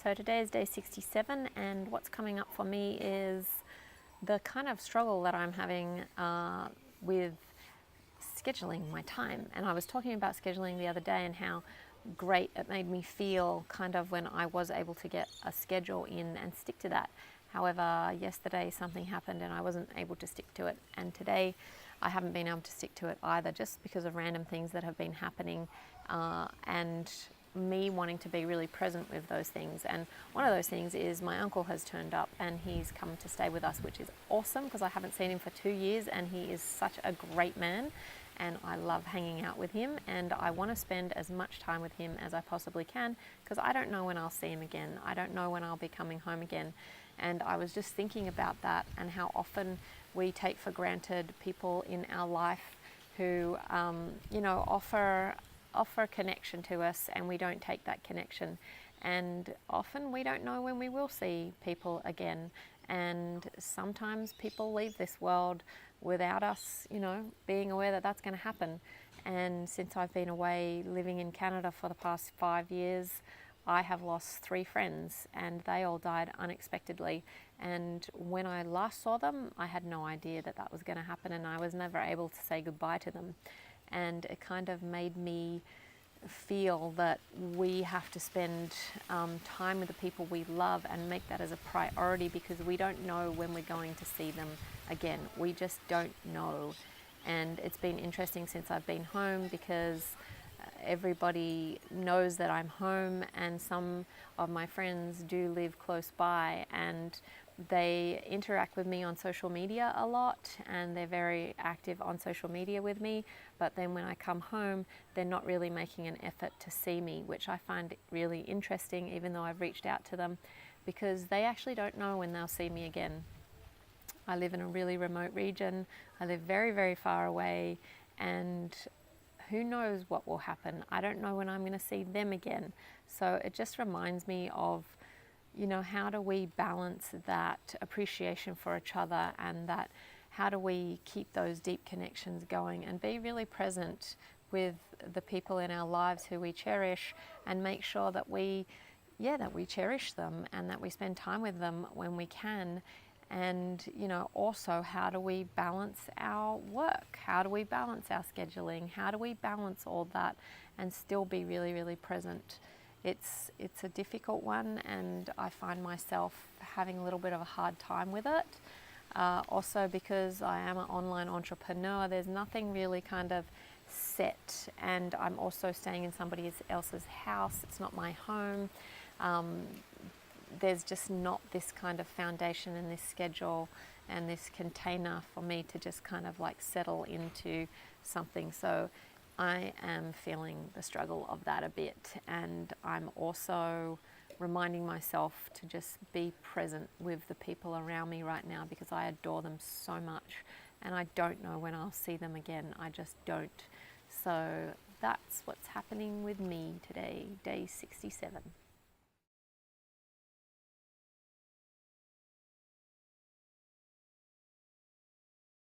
So today is day 67, and what's coming up for me is the kind of struggle that I'm having with scheduling my time. And I was talking about scheduling the other day and how great it made me feel kind of when I was able to get a schedule in and stick to that. However, yesterday something happened and I wasn't able to stick to it, and today I haven't been able to stick to it either, just because of random things that have been happening and me wanting to be really present with those things. And one of those things is my uncle has turned up and he's come to stay with us, which is awesome because I haven't seen him for 2 years, and he is such a great man and I love hanging out with him, and I want to spend as much time with him as I possibly can because I don't know when I'll see him again. I don't know when I'll be coming home again. And I was just thinking about that and how often we take for granted people in our life who offer connection to us, and we don't take that connection. And often we don't know when we will see people again. And sometimes people leave this world without us, being aware that that's going to happen. And since I've been away living in Canada for the past 5 years, I have lost 3 friends, and they all died unexpectedly. And when I last saw them, I had no idea that that was going to happen, and I was never able to say goodbye to them. And it kind of made me feel that we have to spend time with the people we love and make that as a priority, because we don't know when we're going to see them again. We just don't know. And it's been interesting since I've been home because everybody knows that I'm home, and some of my friends do live close by, and they interact with me on social media a lot, and they're very active on social media with me. But then when I come home, they're not really making an effort to see me, which I find really interesting, even though I've reached out to them, because they actually don't know when they'll see me again. I live in a really remote region. I live very, very far away, and who knows what will happen. I don't know when I'm going to see them again. So it just reminds me of, how do we balance that appreciation for each other, and that how do we keep those deep connections going and be really present with the people in our lives who we cherish, and make sure that we cherish them and that we spend time with them when we can. And also, how do we balance our work? How do we balance our scheduling? How do we balance all that and still be really, really present? It's a difficult one, and I find myself having a little bit of a hard time with it. Also, because I am an online entrepreneur, there's nothing really kind of set, and I'm also staying in somebody else's house. It's not my home. There's just not this kind of foundation and this schedule and this container for me to just kind of like settle into something. So I am feeling the struggle of that a bit, and I'm also reminding myself to just be present with the people around me right now, because I adore them so much and I don't know when I'll see them again. I just don't. So that's what's happening with me today, day 67.